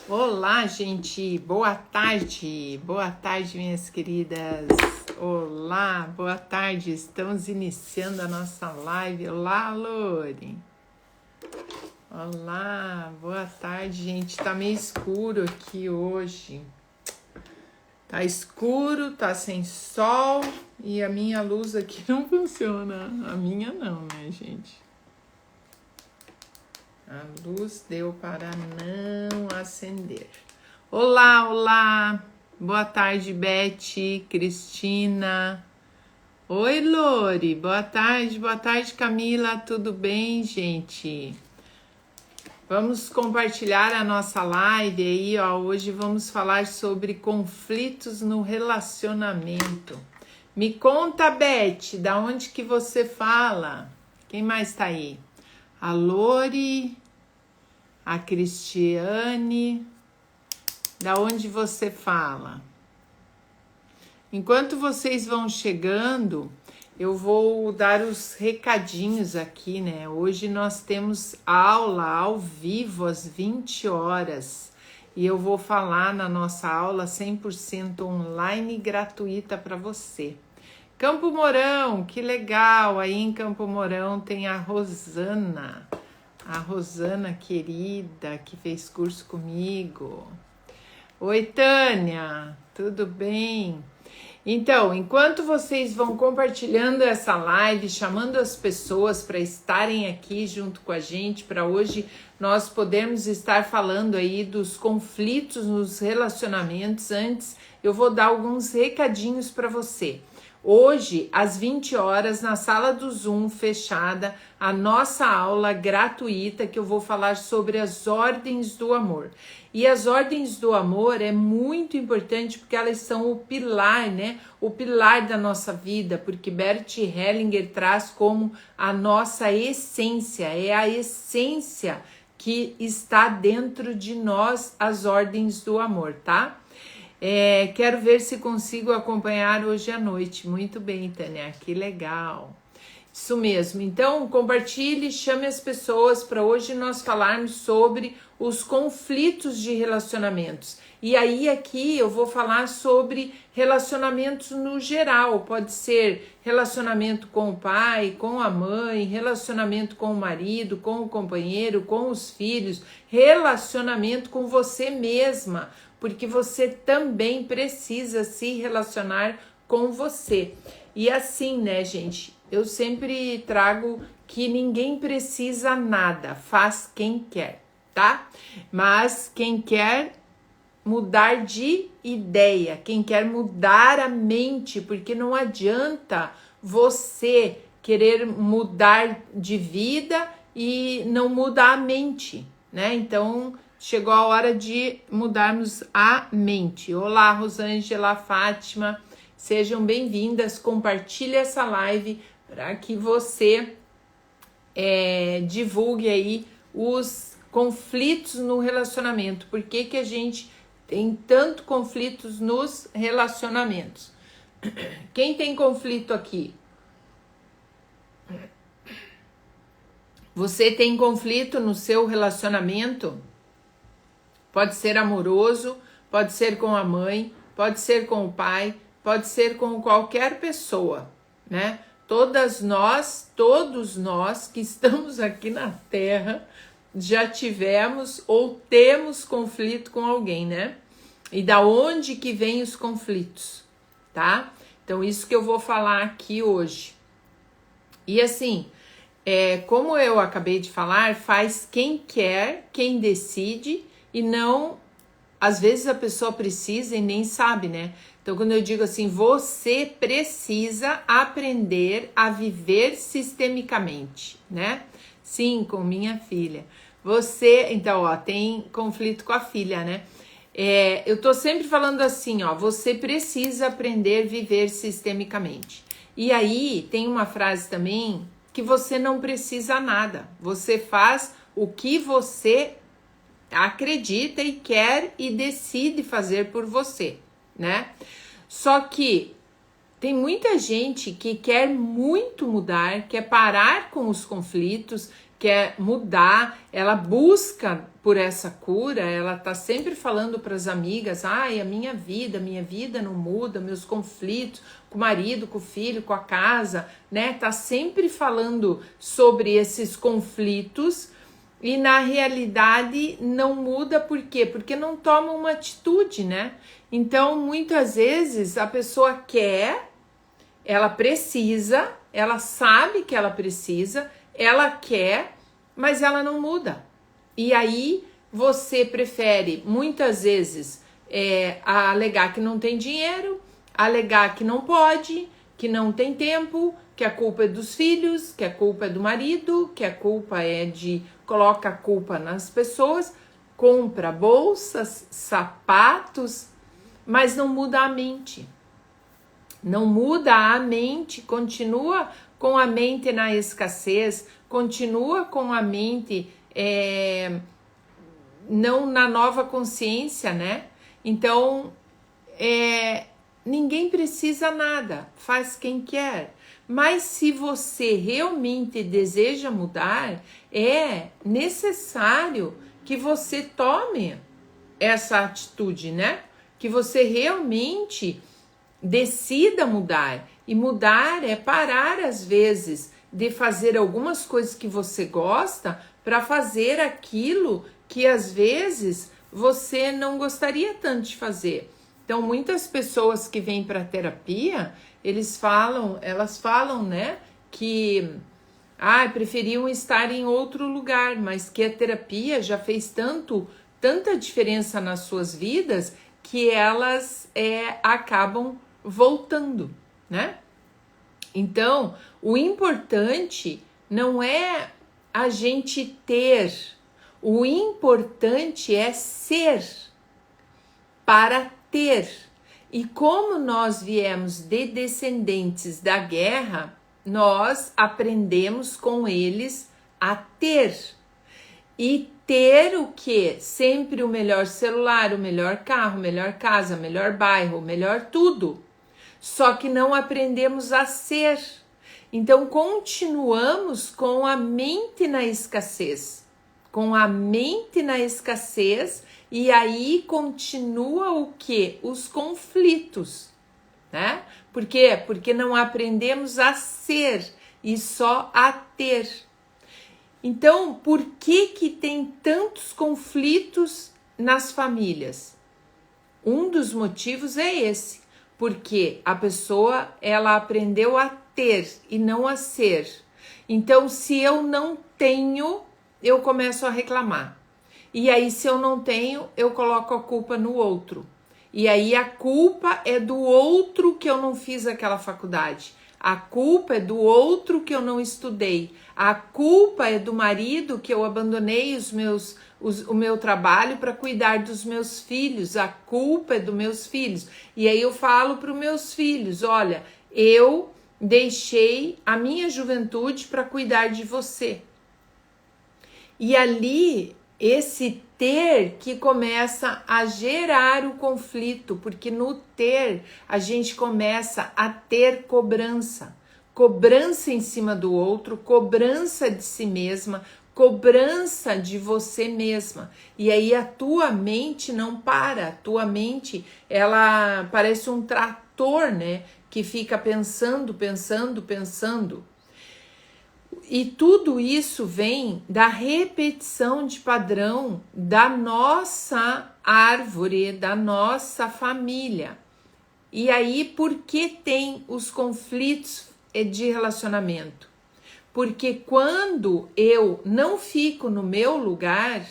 Olá, gente, boa tarde, minhas queridas. Olá, boa tarde, estamos iniciando a nossa live. Olá, Lore. Olá, boa tarde, gente. Tá meio escuro aqui hoje. Tá escuro, tá sem sol e a minha luz aqui não funciona. A minha não, né, gente? A luz deu para não acender. Olá, olá. Boa tarde, Beth, Cristina. Oi, Lore. Boa tarde, Camila. Tudo bem, gente? Vamos compartilhar a nossa live aí, ó. Hoje vamos falar sobre conflitos no relacionamento. Me conta, Beth, da onde que você fala? Quem mais tá aí? A Lore, a Cristiane, da onde você fala? Enquanto vocês vão chegando, eu vou dar os recadinhos aqui, né? Hoje nós temos aula ao vivo às 20 horas e eu vou falar na nossa aula 100% online gratuita para você. Campo Mourão, que legal! Aí em Campo Mourão tem a Rosana querida, que fez curso comigo. Oi, Tânia, tudo bem? Então, enquanto vocês vão compartilhando essa live, chamando as pessoas para estarem aqui junto com a gente, para hoje nós podermos estar falando aí dos conflitos nos relacionamentos, antes eu vou dar alguns recadinhos para você. Hoje, às 20 horas, na sala do Zoom fechada, a nossa aula gratuita que eu vou falar sobre as ordens do amor. E as ordens do amor é muito importante porque elas são o pilar, né? O pilar da nossa vida, porque Bert Hellinger traz como a nossa essência, é a essência que está dentro de nós, as ordens do amor, tá? Quero ver se consigo acompanhar hoje à noite. Muito bem, Tânia, que legal. Isso mesmo. Então, compartilhe, chame as pessoas para hoje nós falarmos sobre os conflitos de relacionamentos. E aí aqui eu vou falar sobre relacionamentos no geral. Pode ser relacionamento com o pai, com a mãe, relacionamento com o marido, com o companheiro, com os filhos, relacionamento com você mesma, porque você também precisa se relacionar com você. E assim, né, gente, eu sempre trago que ninguém precisa nada, faz quem quer, tá? Mas quem quer mudar de ideia, quem quer mudar a mente, porque não adianta você querer mudar de vida e não mudar a mente, né? Então, chegou a hora de mudarmos a mente. Olá, Rosângela, Fátima, sejam bem-vindas. Compartilhe essa live para que você divulgue aí os conflitos no relacionamento. Por que que a gente tem tanto conflitos nos relacionamentos? Quem tem conflito aqui? Você tem conflito no seu relacionamento? Pode ser amoroso, pode ser com a mãe, pode ser com o pai, pode ser com qualquer pessoa, né? Todos nós que estamos aqui na Terra já tivemos ou temos conflito com alguém, né? E da onde que vem os conflitos, tá? Então isso que eu vou falar aqui hoje. E assim, como eu acabei de falar, faz quem quer, quem decide, e não, às vezes a pessoa precisa e nem sabe, né? Então, quando eu digo assim, você precisa aprender a viver sistemicamente, né? Sim, com minha filha. Então, ó, tem conflito com a filha, né? Eu tô sempre falando assim, ó, você precisa aprender a viver sistemicamente. E aí, tem uma frase também que você não precisa nada. Você faz o que você acredita e quer e decide fazer por você, né? Só que tem muita gente que quer muito mudar, quer parar com os conflitos, quer mudar, ela busca por essa cura, ela tá sempre falando para as amigas, ai, a minha vida não muda, meus conflitos com o marido, com o filho, com a casa, né? Tá sempre falando sobre esses conflitos e na realidade não muda, por quê? Porque não toma uma atitude, né? Então, muitas vezes a pessoa quer, ela precisa, ela sabe que ela precisa, ela quer, mas ela não muda. E aí você prefere muitas vezes alegar que não tem dinheiro, alegar que não pode, que não tem tempo, que a culpa é dos filhos, que a culpa é do marido, que a culpa é coloca a culpa nas pessoas, compra bolsas, sapatos, mas não muda a mente. Não muda a mente, continua com a mente na escassez, continua com a mente não na nova consciência, né? Então, ninguém precisa nada, faz quem quer. Mas se você realmente deseja mudar, é necessário que você tome essa atitude, né? Que você realmente decida mudar. E mudar é parar, às vezes, de fazer algumas coisas que você gosta para fazer aquilo que, às vezes, você não gostaria tanto de fazer. Então, muitas pessoas que vêm para a terapia, elas falam, né, que preferiam estar em outro lugar, mas que a terapia já fez tanta diferença nas suas vidas que elas acabam voltando, né? Então, o importante não é a gente ter, o importante é ser para ter. E como nós viemos de descendentes da guerra, nós aprendemos com eles a ter. E ter o quê? Sempre o melhor celular, o melhor carro, melhor casa, melhor bairro, melhor tudo. Só que não aprendemos a ser. Então continuamos com a mente na escassez. Com a mente na escassez, e aí continua o quê? Os conflitos, né? Por quê? Porque não aprendemos a ser e só a ter. Então, por que tem tantos conflitos nas famílias? Um dos motivos é esse, porque a pessoa, ela aprendeu a ter e não a ser. Então, se eu não tenho, eu começo a reclamar. E aí, se eu não tenho, eu coloco a culpa no outro. E aí, a culpa é do outro que eu não fiz aquela faculdade. A culpa é do outro que eu não estudei. A culpa é do marido que eu abandonei o meu trabalho para cuidar dos meus filhos. A culpa é dos meus filhos. E aí eu falo para os meus filhos, olha, eu deixei a minha juventude para cuidar de você. E ali, esse ter que começa a gerar o conflito, porque no ter a gente começa a ter cobrança em cima do outro, cobrança de si mesma, cobrança de você mesma. E aí a tua mente não para, a tua mente, ela parece um trator, né, que fica pensando. E tudo isso vem da repetição de padrão da nossa árvore, da nossa família. E aí, por que tem os conflitos de relacionamento? Porque quando eu não fico no meu lugar,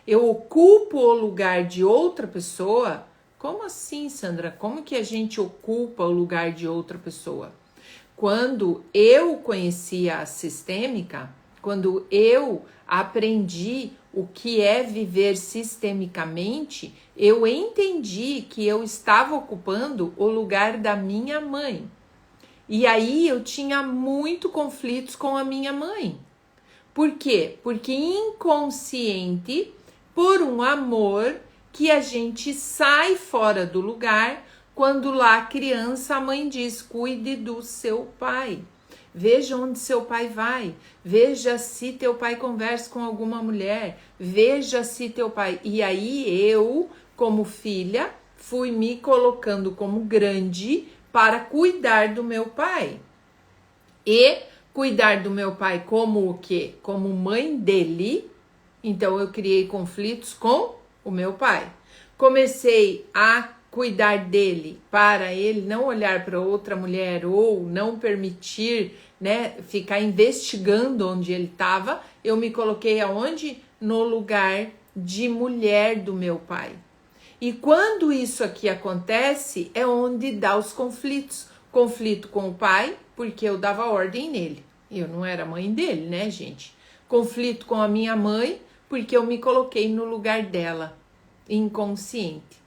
eu ocupo o lugar de outra pessoa. Como assim, Sandra? Como que a gente ocupa o lugar de outra pessoa? Quando eu conheci a sistêmica, quando eu aprendi o que é viver sistemicamente, eu entendi que eu estava ocupando o lugar da minha mãe. E aí eu tinha muito conflitos com a minha mãe. Por quê? Porque inconsciente, por um amor que a gente sai fora do lugar. Quando lá criança, a mãe diz, cuide do seu pai. Veja onde seu pai vai. Veja se teu pai conversa com alguma mulher. Veja se teu pai... E aí eu, como filha, fui me colocando como grande para cuidar do meu pai. E cuidar do meu pai como o quê? Como mãe dele. Então eu criei conflitos com o meu pai. Comecei a cuidar dele para ele não olhar para outra mulher ou não permitir, né, ficar investigando onde ele estava. Eu me coloquei aonde? No lugar de mulher do meu pai. E quando isso aqui acontece, é onde dá os conflitos. Conflito com o pai, porque eu dava ordem nele. Eu não era mãe dele, né, gente? Conflito com a minha mãe, porque eu me coloquei no lugar dela, inconsciente.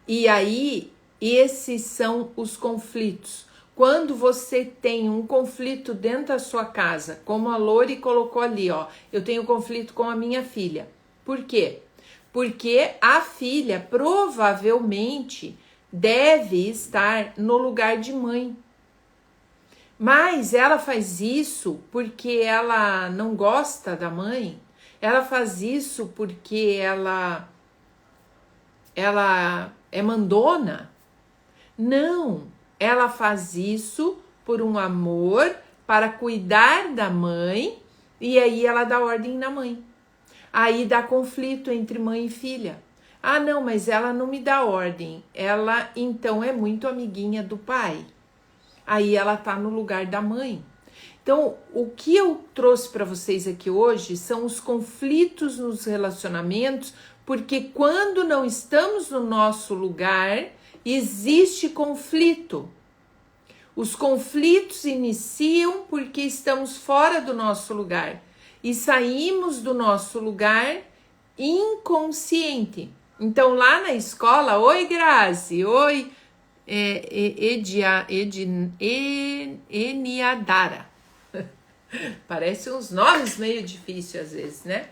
E aí, esses são os conflitos. Quando você tem um conflito dentro da sua casa, como a Lori colocou ali, ó, eu tenho conflito com a minha filha. Por quê? Porque a filha provavelmente deve estar no lugar de mãe. Mas ela faz isso porque ela não gosta da mãe. Ela faz isso porque ela é mandona. Não, ela faz isso por um amor para cuidar da mãe e aí ela dá ordem na mãe. Aí dá conflito entre mãe e filha. Ah, não, mas ela não me dá ordem. Ela, então, é muito amiguinha do pai. Aí ela tá no lugar da mãe. Então, o que eu trouxe para vocês aqui hoje são os conflitos nos relacionamentos, porque quando não estamos no nosso lugar, existe conflito. Os conflitos iniciam porque estamos fora do nosso lugar e saímos do nosso lugar inconsciente. Então, lá na escola, oi Grazi, oi Eniadara. Parece uns nomes meio difíceis às vezes, né?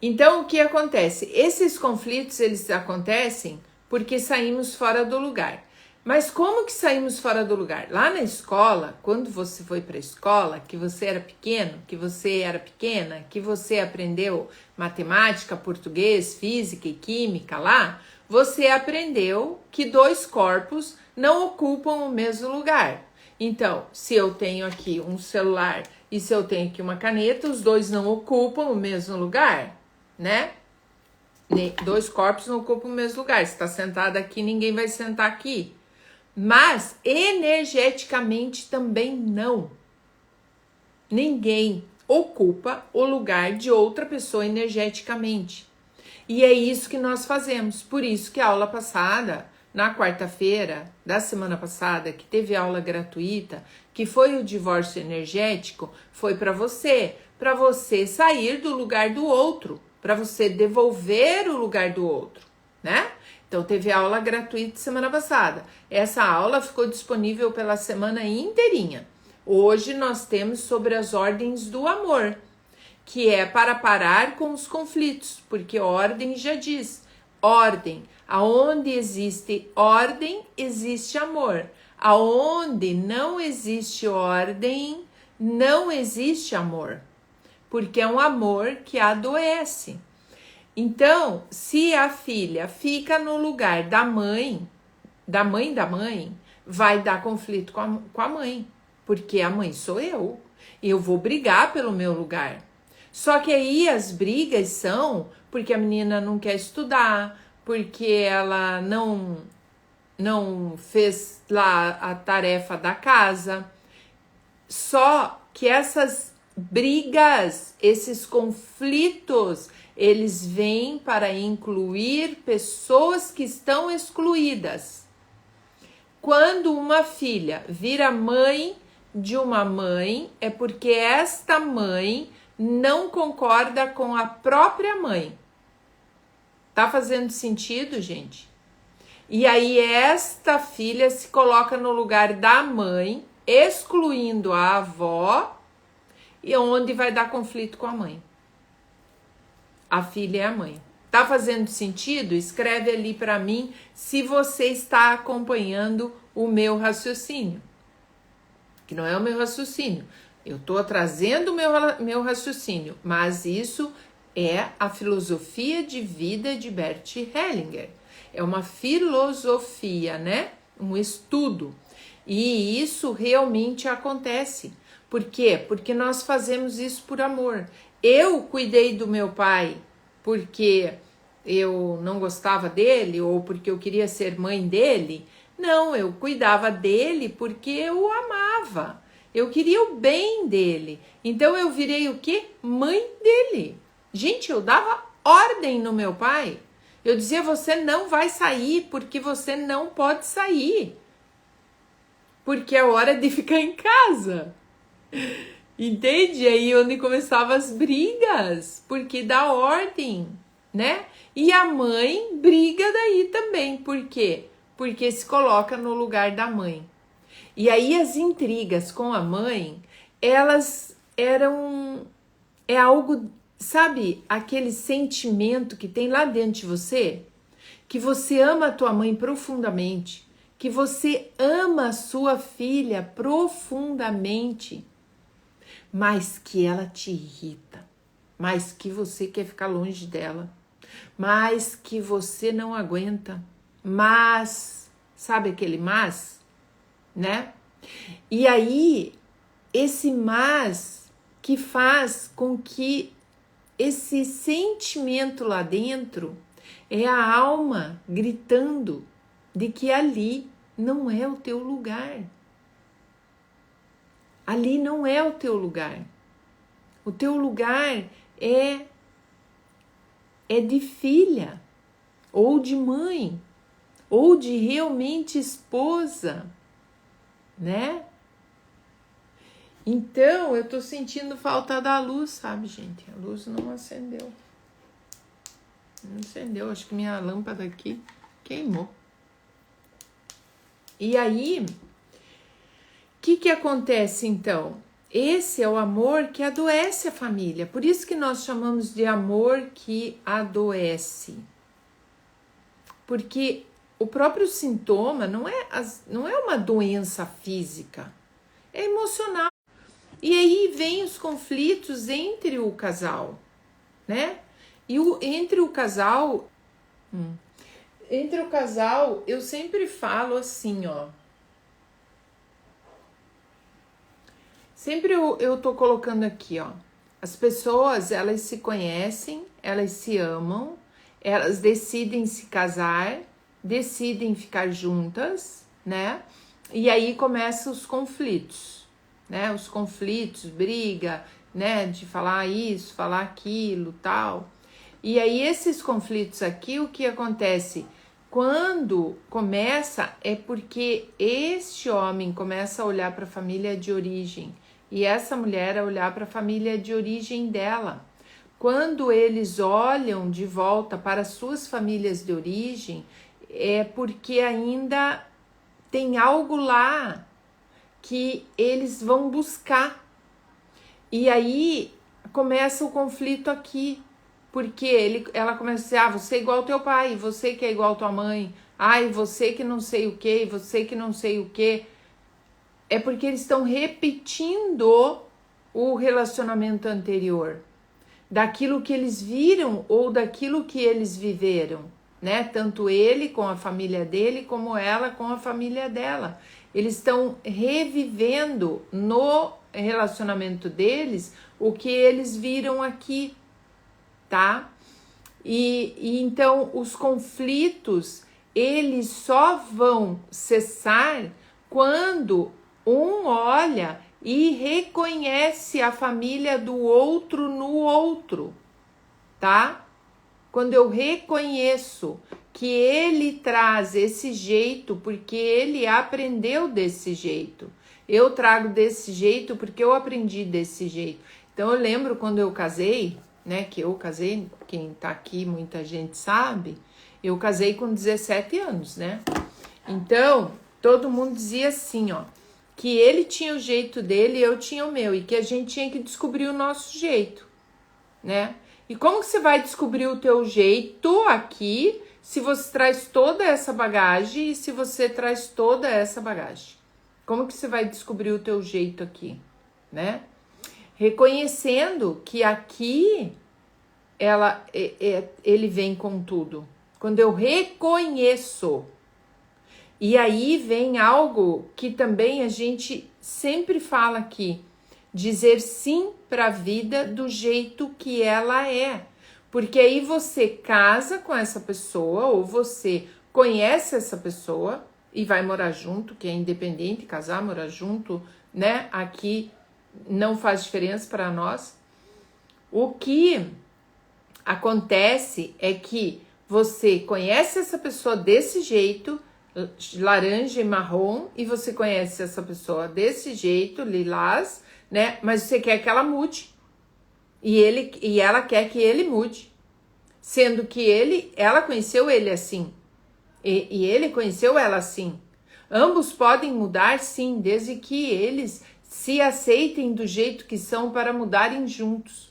Então, o que acontece? Esses conflitos, eles acontecem porque saímos fora do lugar. Mas como que saímos fora do lugar? Lá na escola, quando você foi para a escola, que você era pequeno, que você era pequena, que você aprendeu matemática, português, física e química lá, você aprendeu que dois corpos não ocupam o mesmo lugar. Então, se eu tenho aqui um celular e se eu tenho aqui uma caneta, os dois não ocupam o mesmo lugar, né? Dois corpos não ocupam o mesmo lugar. Se está sentado aqui, ninguém vai sentar aqui. Mas energeticamente também não. Ninguém ocupa o lugar de outra pessoa energeticamente. E é isso que nós fazemos. Por isso que a aula passada, na quarta-feira da semana passada, que teve aula gratuita, que foi o divórcio energético, foi para você sair do lugar do outro, para você devolver o lugar do outro, né? Então, teve aula gratuita semana passada. Essa aula ficou disponível pela semana inteirinha. Hoje nós temos sobre as ordens do amor, que é para parar com os conflitos, porque ordem já diz. Ordem. Aonde existe ordem, existe amor. Aonde não existe ordem, não existe amor. Porque é um amor que adoece. Então, se a filha fica no lugar da mãe, vai dar conflito com a mãe, porque a mãe sou eu, e eu vou brigar pelo meu lugar. Só que aí as brigas são porque a menina não quer estudar, porque ela não fez lá a tarefa da casa. Só que essas brigas, esses conflitos, eles vêm para incluir pessoas que estão excluídas. Quando uma filha vira mãe de uma mãe, é porque esta mãe não concorda com a própria mãe. Tá fazendo sentido, gente? E aí esta filha se coloca no lugar da mãe, excluindo a avó, e onde vai dar conflito com a mãe. A filha é a mãe. Tá fazendo sentido? Escreve ali para mim se você está acompanhando o meu raciocínio. que não é o meu raciocínio. Eu estou trazendo o meu raciocínio, mas isso é a filosofia de vida de Bert Hellinger. É uma filosofia, né? Um estudo. E isso realmente acontece. Por quê? Porque nós fazemos isso por amor. Eu cuidei do meu pai porque eu não gostava dele ou porque eu queria ser mãe dele. Não, eu cuidava dele porque eu o amava. Eu queria o bem dele. Então eu virei o quê? Mãe dele. Gente, eu dava ordem no meu pai. Eu dizia, você não vai sair porque você não pode sair. Porque é hora de ficar em casa. Entende? Aí onde começavam as brigas, porque dá ordem, né? E a mãe briga daí também. Por quê? Porque se coloca no lugar da mãe. E aí as intrigas com a mãe, elas eram... É algo, sabe? Aquele sentimento que tem lá dentro de você, que você ama a tua mãe profundamente, que você ama a sua filha profundamente, mas que ela te irrita, mas que você quer ficar longe dela, mas que você não aguenta, mas, sabe aquele mas, né? E aí, esse mas que faz com que esse sentimento lá dentro é a alma gritando de que ali não é o teu lugar. Ali não é o teu lugar. O teu lugar é de filha, ou de mãe, ou de realmente esposa, né? Então, eu tô sentindo falta da luz, sabe, gente? A luz não acendeu. Não acendeu, acho que minha lâmpada aqui queimou. E aí, o que acontece então? Esse é o amor que adoece a família. Por isso que nós chamamos de amor que adoece. Porque o próprio sintoma não é uma doença física, é emocional. E aí vem os conflitos entre o casal, né? E entre o casal, eu sempre falo assim, ó. Sempre eu tô colocando aqui, ó. As pessoas, elas se conhecem, elas se amam, elas decidem se casar, decidem ficar juntas, né? E aí começam os conflitos, né? Os conflitos, briga, né? De falar isso, falar aquilo, tal. E aí esses conflitos aqui, o que acontece? Quando começa é porque este homem começa a olhar para a família de origem e essa mulher a olhar para a família de origem dela. Quando eles olham de volta para suas famílias de origem, é porque ainda tem algo lá que eles vão buscar. E aí começa o conflito aqui, porque ela começa a dizer, você é igual ao teu pai, você que é igual à tua mãe, ai, você que não sei o que, você que não sei o que. É porque eles estão repetindo o relacionamento anterior, daquilo que eles viram ou daquilo que eles viveram, né? Tanto ele com a família dele, como ela com a família dela. Eles estão revivendo no relacionamento deles o que eles viram aqui, tá? E então os conflitos, eles só vão cessar quando um olha e reconhece a família do outro no outro, tá? Quando eu reconheço que ele traz esse jeito porque ele aprendeu desse jeito. Eu trago desse jeito porque eu aprendi desse jeito. Então eu lembro quando eu casei, né, que eu casei, quem tá aqui, muita gente sabe, eu casei com 17 anos, né? Então, todo mundo dizia assim, ó, que ele tinha o jeito dele e eu tinha o meu, e que a gente tinha que descobrir o nosso jeito, né? E como que você vai descobrir o teu jeito aqui se você traz toda essa bagagem e se você traz toda essa bagagem, Como que você vai descobrir o teu jeito aqui, né? Reconhecendo que aqui ele vem com tudo. Quando eu reconheço. E aí vem algo que também a gente sempre fala aqui, dizer sim para a vida do jeito que ela é. Porque aí você casa com essa pessoa ou você conhece essa pessoa e vai morar junto, que é independente, casar, morar junto, né? Aqui não faz diferença para nós. O que acontece é que você conhece essa pessoa desse jeito, laranja e marrom, e você conhece essa pessoa desse jeito, lilás, né? Mas você quer que ela mude. E ela quer que ele mude. Sendo que ela conheceu ele assim. E ele conheceu ela assim. Ambos podem mudar, sim, desde que eles se aceitem do jeito que são para mudarem juntos.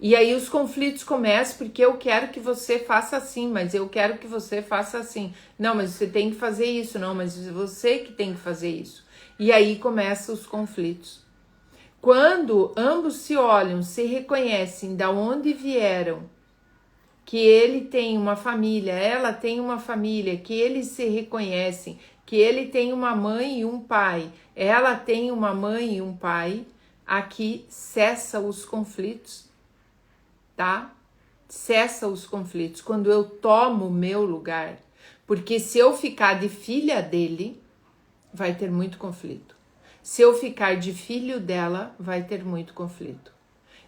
E aí os conflitos começam porque eu quero que você faça assim, mas eu quero que você faça assim. Não, mas você tem que fazer isso. Não, mas você que tem que fazer isso. E aí começam os conflitos. Quando ambos se olham, se reconhecem da onde vieram, que ele tem uma família, ela tem uma família, que eles se reconhecem, que ele tem uma mãe e um pai, ela tem uma mãe e um pai, aqui cessa os conflitos, tá? Cessa os conflitos quando eu tomo o meu lugar, porque se eu ficar de filha dele, vai ter muito conflito. Se eu ficar de filho dela, vai ter muito conflito.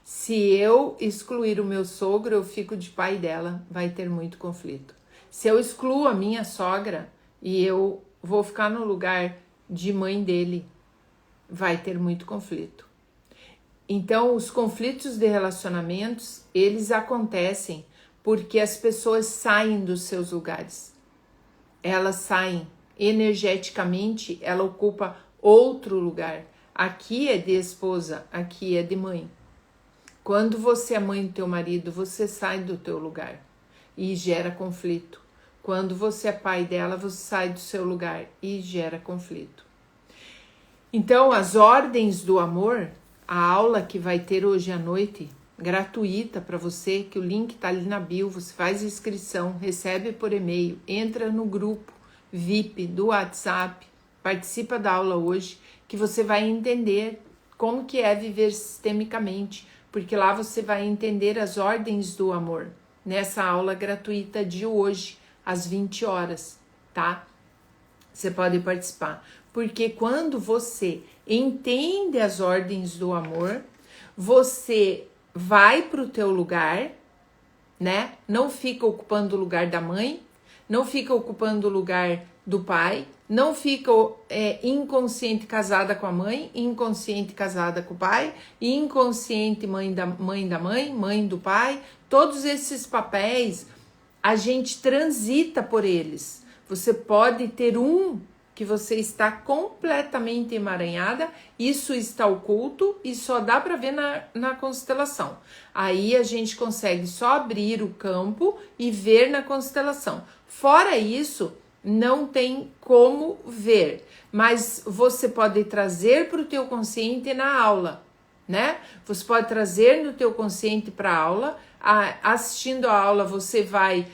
Se eu excluir o meu sogro, eu fico de pai dela, vai ter muito conflito. Se eu excluo a minha sogra e eu vou ficar no lugar de mãe dele, vai ter muito conflito. Então, os conflitos de relacionamentos, eles acontecem porque as pessoas saem dos seus lugares. Elas saem energeticamente, ela ocupa outro lugar. Aqui é de esposa, aqui é de mãe. Quando você é mãe do teu marido, você sai do teu lugar e gera conflito. Quando você é pai dela, você sai do seu lugar e gera conflito. Então, as ordens do amor, a aula que vai ter hoje à noite, gratuita para você, que o link tá ali na bio, você faz inscrição, recebe por e-mail, entra no grupo VIP do WhatsApp, participa da aula hoje, que você vai entender como que é viver sistemicamente, porque lá você vai entender as ordens do amor, nessa aula gratuita de hoje, às 20 horas, tá? Você pode participar, porque quando você entende as ordens do amor, você vai para o teu lugar, né? Não fica ocupando o lugar da mãe, não fica ocupando o lugar do pai, não fica inconsciente casada com a mãe, inconsciente casada com o pai, inconsciente mãe da mãe, mãe do pai. Todos esses papéis, a gente transita por eles. Você pode ter um que você está completamente emaranhada, isso está oculto e só dá para ver na constelação. Aí a gente consegue só abrir o campo e ver na constelação. Fora isso, não tem como ver, mas você pode trazer para o teu consciente na aula, né? Você pode trazer no teu consciente para a aula, assistindo a aula você vai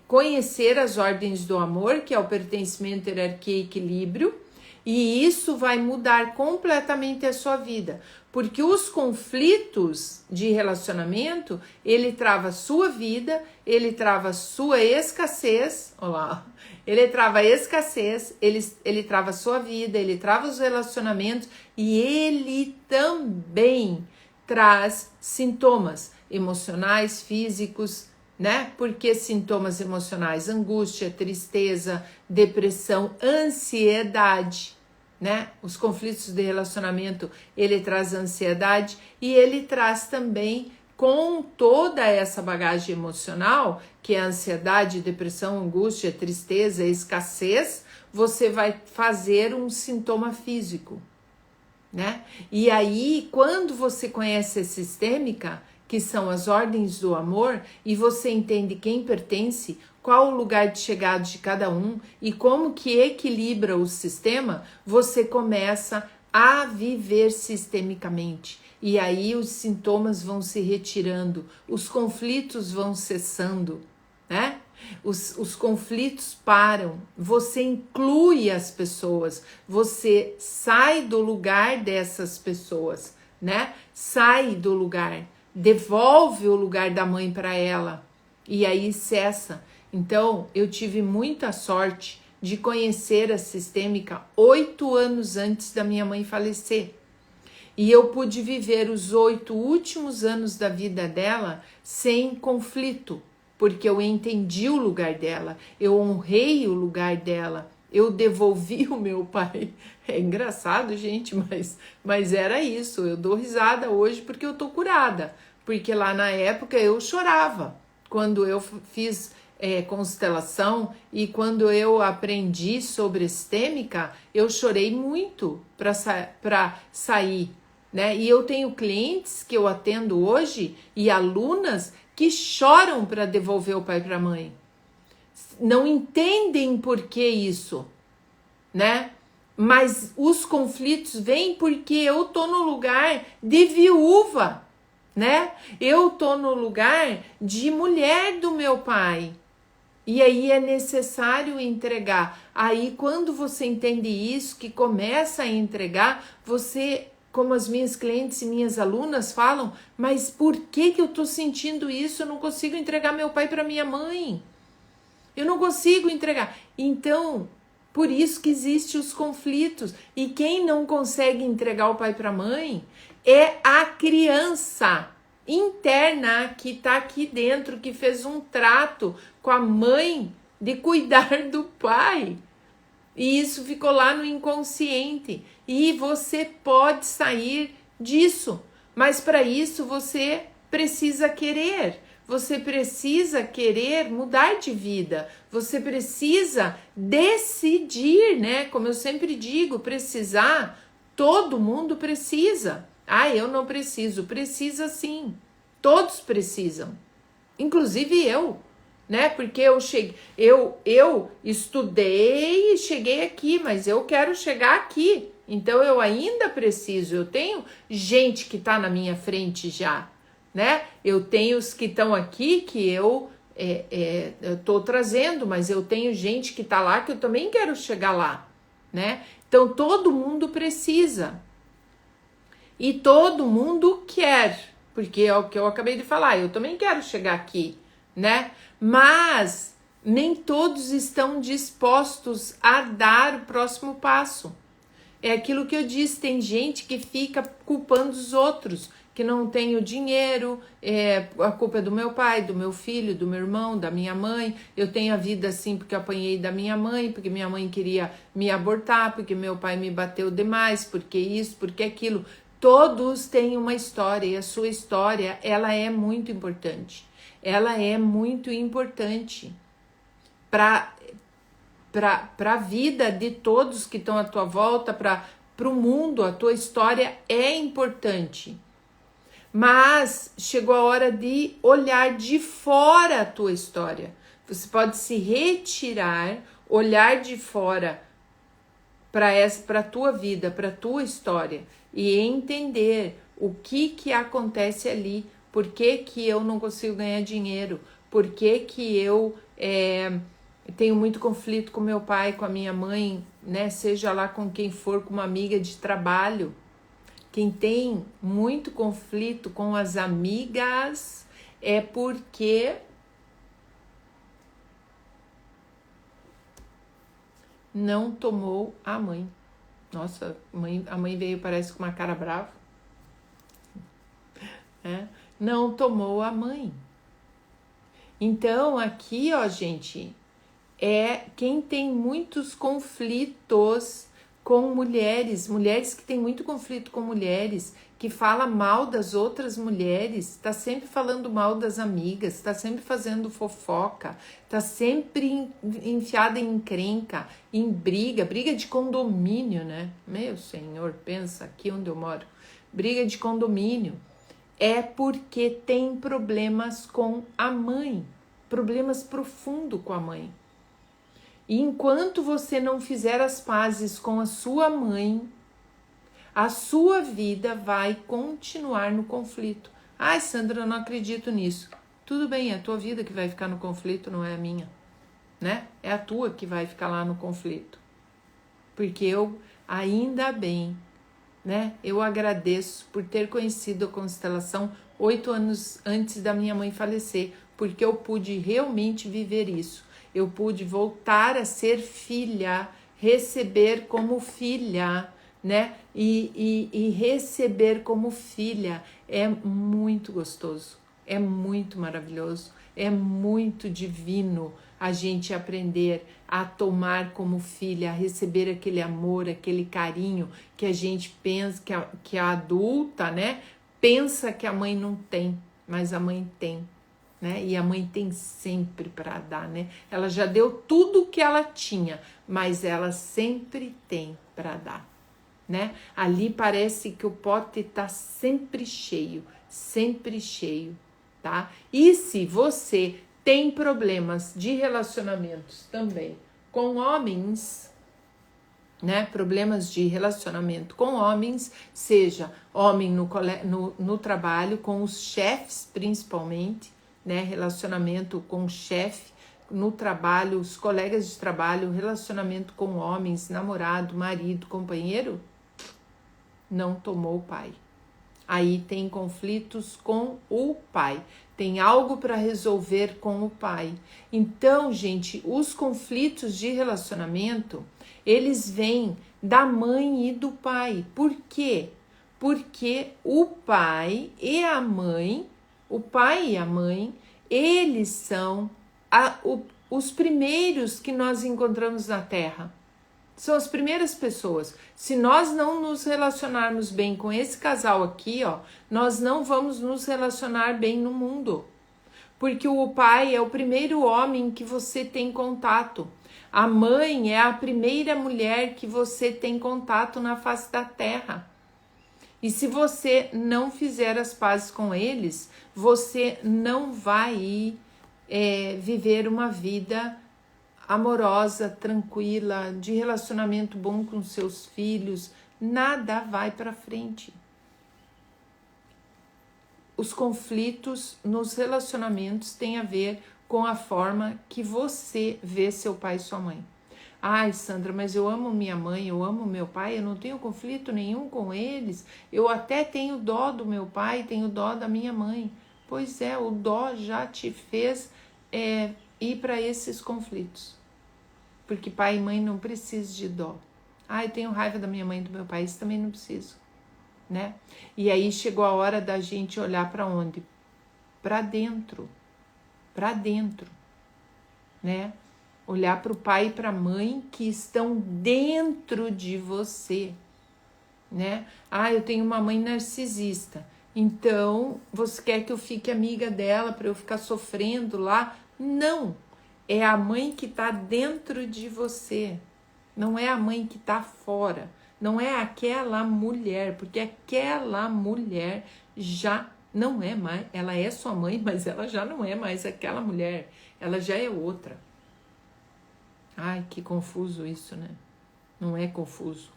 conhecer as ordens do amor, que é o pertencimento, hierarquia e equilíbrio, e isso vai mudar completamente a sua vida, porque os conflitos de relacionamento, ele trava a sua vida, ele trava a sua escassez, olha lá, ele trava a escassez, ele trava a sua vida, ele trava os relacionamentos e ele também traz sintomas emocionais, físicos, né? Porque sintomas emocionais, angústia, tristeza, depressão, ansiedade, né? Os conflitos de relacionamento, ele traz ansiedade e ele traz também, com toda essa bagagem emocional, que é ansiedade, depressão, angústia, tristeza, escassez, você vai fazer um sintoma físico, né? E aí, quando você conhece a sistêmica, que são as ordens do amor, e você entende quem pertence, qual o lugar de chegada de cada um e como que equilibra o sistema, você começa a viver sistemicamente. E aí os sintomas vão se retirando, os conflitos vão cessando, né? Os conflitos param, você inclui as pessoas, você sai do lugar dessas pessoas, né? Sai do lugar, devolve o lugar da mãe para ela e aí cessa. Então, eu tive muita sorte de conhecer a sistêmica 8 anos antes da minha mãe falecer. E eu pude viver os 8 últimos anos da vida dela sem conflito, porque eu entendi o lugar dela, eu honrei o lugar dela, eu devolvi o meu pai. É engraçado, gente, mas era isso. Eu dou risada hoje porque eu tô curada, porque lá na época eu chorava quando eu fiz constelação e quando eu aprendi sobre sistêmica, eu chorei muito para sair, né? E eu tenho clientes que eu atendo hoje e alunas que choram para devolver o pai para a mãe. Não entendem por que isso, né? Mas os conflitos vêm porque eu tô no lugar de viúva, né? Eu tô no lugar de mulher do meu pai. E aí é necessário entregar. Aí quando você entende isso, que começa a entregar, você, como as minhas clientes e minhas alunas falam, mas por que eu tô sentindo isso? Eu não consigo entregar meu pai para minha mãe. Eu não consigo entregar. Então, por isso que existem os conflitos. E quem não consegue entregar o pai para a mãe é a criança interna que está aqui dentro, que fez um trato com a mãe de cuidar do pai. E isso ficou lá no inconsciente. E você pode sair disso. Mas para isso você precisa querer. Você precisa querer mudar de vida. Você precisa decidir, né? Como eu sempre digo, precisar, todo mundo precisa. Ah, eu não preciso. Precisa sim. Todos precisam. Inclusive eu, né? Porque eu estudei e cheguei aqui, mas eu quero chegar aqui. Então eu ainda preciso. Eu tenho gente que está na minha frente já, né? Eu tenho os que estão aqui que eu tô trazendo, mas eu tenho gente que tá lá que eu também quero chegar lá, né? Então todo mundo precisa e todo mundo quer, porque é o que eu acabei de falar, eu também quero chegar aqui, né? Mas nem todos estão dispostos a dar o próximo passo. É aquilo que eu disse, tem gente que fica culpando os outros, que não tem o dinheiro, a culpa é do meu pai, do meu filho, do meu irmão, da minha mãe, eu tenho a vida assim porque eu apanhei da minha mãe, porque minha mãe queria me abortar, porque meu pai me bateu demais, porque isso, porque aquilo. Todos têm uma história e a sua história, ela é muito importante. Ela é muito importante para a vida de todos que estão à tua volta, para o mundo, a tua história é importante. Mas chegou a hora de olhar de fora a tua história. Você pode se retirar, olhar de fora para a tua vida, para a tua história e entender o que acontece ali, por que eu não consigo ganhar dinheiro, por que eu tenho muito conflito com meu pai, com a minha mãe, né? Seja lá com quem for, com uma amiga de trabalho. Quem tem muito conflito com as amigas é porque não tomou a mãe. Nossa, a mãe veio, parece com uma cara brava. Não tomou a mãe. Então, aqui, ó, gente, quem tem muitos conflitos com mulheres que têm muito conflito com mulheres, que fala mal das outras mulheres, tá sempre falando mal das amigas, tá sempre fazendo fofoca, tá sempre enfiada em encrenca, em briga de condomínio, né? Meu senhor, pensa aqui onde eu moro, briga de condomínio, é porque tem problemas com a mãe. problemas profundos com a mãe. E enquanto você não fizer as pazes com a sua mãe, a sua vida vai continuar no conflito. Ai, Sandra, eu não acredito nisso. Tudo bem, é a tua vida que vai ficar no conflito, não é a minha, né? É a tua que vai ficar lá no conflito. Porque eu, ainda bem, né? Eu agradeço por ter conhecido a constelação 8 anos antes da minha mãe falecer, porque eu pude realmente viver isso. Eu pude voltar a ser filha, receber como filha, né? E receber como filha é muito gostoso, é muito maravilhoso, é muito divino a gente aprender a tomar como filha, a receber aquele amor, aquele carinho que a gente pensa, que a adulta, né? Pensa que a mãe não tem, mas a mãe tem. Né? E a mãe tem sempre para dar, né? Ela já deu tudo que ela tinha, mas ela sempre tem para dar, né? Ali parece que o pote tá sempre cheio, tá? E se você tem problemas de relacionamentos também com homens, né? Problemas de relacionamento com homens, seja homem no trabalho, com os chefes principalmente, né? Relacionamento com o chefe no trabalho, os colegas de trabalho, relacionamento com homens, namorado, marido, companheiro, não tomou o pai. Aí tem conflitos com o pai, tem algo para resolver com o pai. Então, gente, os conflitos de relacionamento, eles vêm da mãe e do pai. Por quê? Porque o pai e a mãe, eles são os primeiros que nós encontramos na Terra. São as primeiras pessoas. Se nós não nos relacionarmos bem com esse casal aqui, ó, nós não vamos nos relacionar bem no mundo. Porque o pai é o primeiro homem que você tem contato. A mãe é a primeira mulher que você tem contato na face da terra. E se você não fizer as pazes com eles, você não vai viver uma vida amorosa, tranquila, de relacionamento bom com seus filhos. Nada vai para frente. Os conflitos nos relacionamentos têm a ver com a forma que você vê seu pai e sua mãe. Ai, Sandra, mas eu amo minha mãe, eu amo meu pai, eu não tenho conflito nenhum com eles, eu até tenho dó do meu pai, tenho dó da minha mãe. Pois é, o dó já te fez ir para esses conflitos. Porque pai e mãe não precisam de dó. Ah, eu tenho raiva da minha mãe e do meu pai, isso também não preciso, né? E aí chegou a hora da gente olhar para onde? Para dentro, né? Olhar para o pai e para a mãe que estão dentro de você, né? Ah, eu tenho uma mãe narcisista, então você quer que eu fique amiga dela para eu ficar sofrendo lá? Não, é a mãe que está dentro de você, não é a mãe que está fora, não é aquela mulher, porque aquela mulher já não é mais, ela é sua mãe, mas ela já não é mais aquela mulher, ela já é outra. Ai, que confuso isso, né? Não é confuso.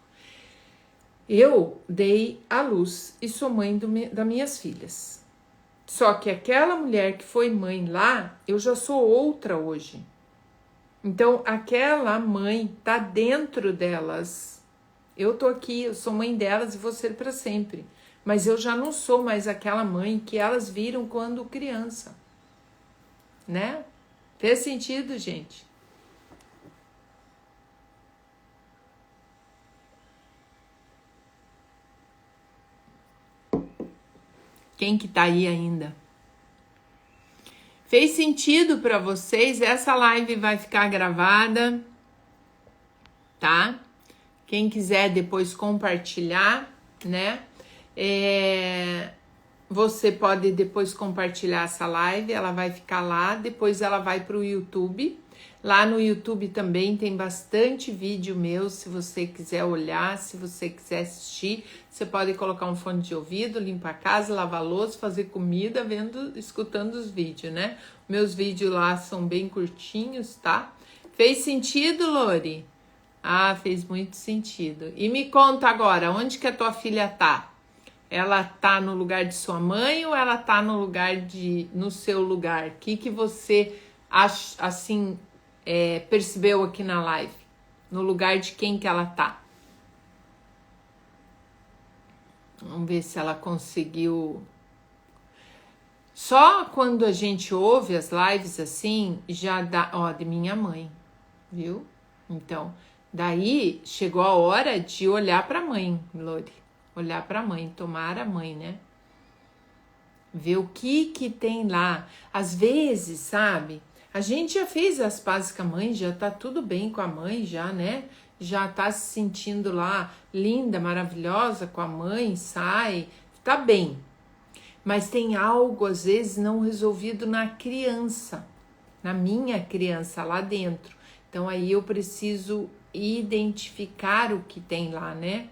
Eu dei à luz e sou mãe das minhas filhas. Só que aquela mulher que foi mãe lá, eu já sou outra hoje. Então, aquela mãe tá dentro delas. Eu tô aqui, eu sou mãe delas e vou ser para sempre. Mas eu já não sou mais aquela mãe que elas viram quando criança. Né? Fez sentido, gente? Quem que tá aí ainda? Fez sentido para vocês? Essa live vai ficar gravada, tá? Quem quiser depois compartilhar, né? Você pode depois compartilhar essa live, ela vai ficar lá, depois ela vai para o YouTube. Lá no YouTube também tem bastante vídeo meu, se você quiser olhar, se você quiser assistir, você pode colocar um fone de ouvido, limpar a casa, lavar a louça, fazer comida, escutando os vídeos, né? Meus vídeos lá são bem curtinhos, tá? Fez sentido, Lori? Ah, fez muito sentido. E me conta agora, onde que a tua filha tá? Ela tá no lugar de sua mãe ou ela tá no seu lugar? O que você acha, assim, percebeu aqui na live? No lugar de quem que ela tá? Vamos ver se ela conseguiu. Só quando a gente ouve as lives assim, já dá, ó, de minha mãe, viu? Então, daí chegou a hora de olhar para a mãe, Lori. Olhar para a mãe, tomar a mãe, né? Ver o que tem lá. Às vezes, sabe? A gente já fez as pazes com a mãe, já tá tudo bem com a mãe, já, né? Já tá se sentindo lá linda, maravilhosa com a mãe, sai, tá bem. Mas tem algo, às vezes, não resolvido na criança, na minha criança lá dentro. Então, aí eu preciso identificar o que tem lá, né?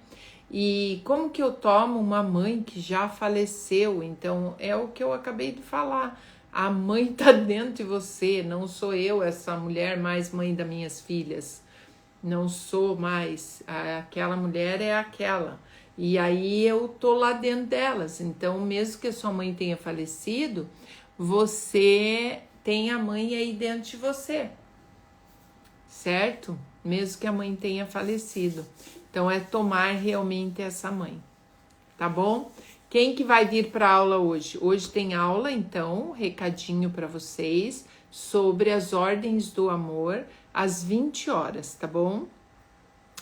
E como que eu tomo uma mãe que já faleceu? Então, é o que eu acabei de falar. A mãe tá dentro de você, não sou eu, essa mulher mais mãe das minhas filhas. Não sou mais, aquela mulher é aquela. E aí eu tô lá dentro delas. Então, mesmo que a sua mãe tenha falecido, você tem a mãe aí dentro de você. Certo? Mesmo que a mãe tenha falecido. Então, é tomar realmente essa mãe, tá bom? Quem que vai vir para aula hoje? Hoje tem aula, então, recadinho para vocês sobre as ordens do amor às 20 horas, tá bom?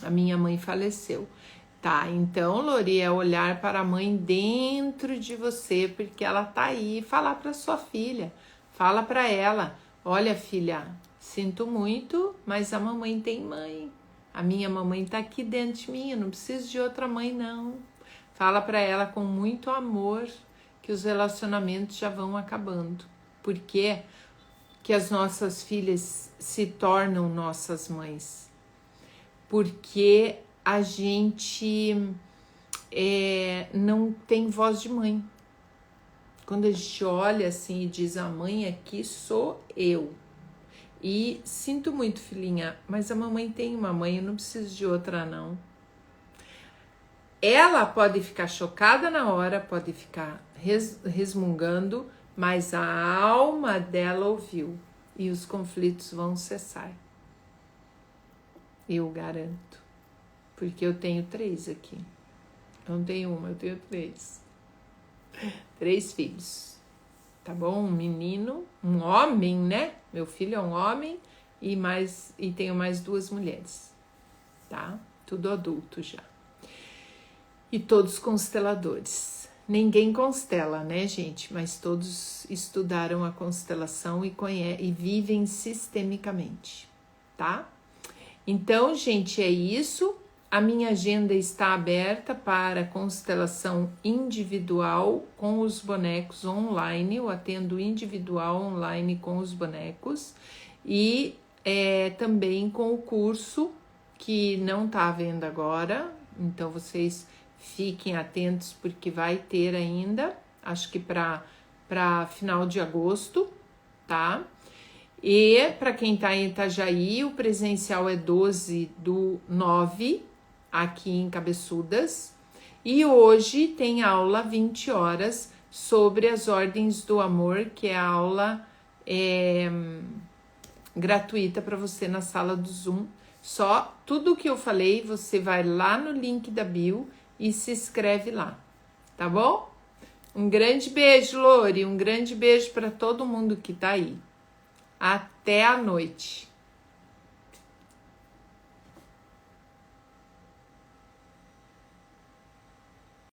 A minha mãe faleceu. Tá, então, Lori, é olhar para a mãe dentro de você, porque ela tá aí. Falar para sua filha, fala para ela, olha, filha, sinto muito, mas a mamãe tem mãe. A minha mamãe tá aqui dentro de mim, eu não preciso de outra mãe, não. Fala para ela com muito amor que os relacionamentos já vão acabando. Por quê? Que as nossas filhas se tornam nossas mães. Porque a gente não tem voz de mãe. Quando a gente olha assim e diz, a mãe aqui sou eu. E sinto muito, filhinha, mas a mamãe tem uma mãe, eu não preciso de outra, não. Ela pode ficar chocada na hora, pode ficar resmungando, mas a alma dela ouviu e os conflitos vão cessar. Eu garanto. Porque eu tenho 3 aqui. Eu não tenho uma, eu tenho 3. 3 filhos. Tá bom? Um menino, um homem, né? Meu filho é um homem e tenho mais 2 mulheres. Tá? Tudo adulto já. E todos consteladores. Ninguém constela, né, gente? Mas todos estudaram a constelação e vivem sistemicamente, tá? Então, gente, é isso. A minha agenda está aberta para constelação individual com os bonecos online. Eu atendo individual online com os bonecos e também com o curso que não está à venda agora. Então, vocês fiquem atentos porque vai ter ainda, acho que para final de agosto, tá? E para quem está em Itajaí, o presencial é 12/9, aqui em Cabeçudas. E hoje tem aula 20 horas sobre as ordens do amor, que é a aula gratuita para você na sala do Zoom. Só tudo que eu falei, você vai lá no link da bio e se inscreve lá, tá bom? Um grande beijo, Lori, um grande beijo para todo mundo que tá aí. Até a noite.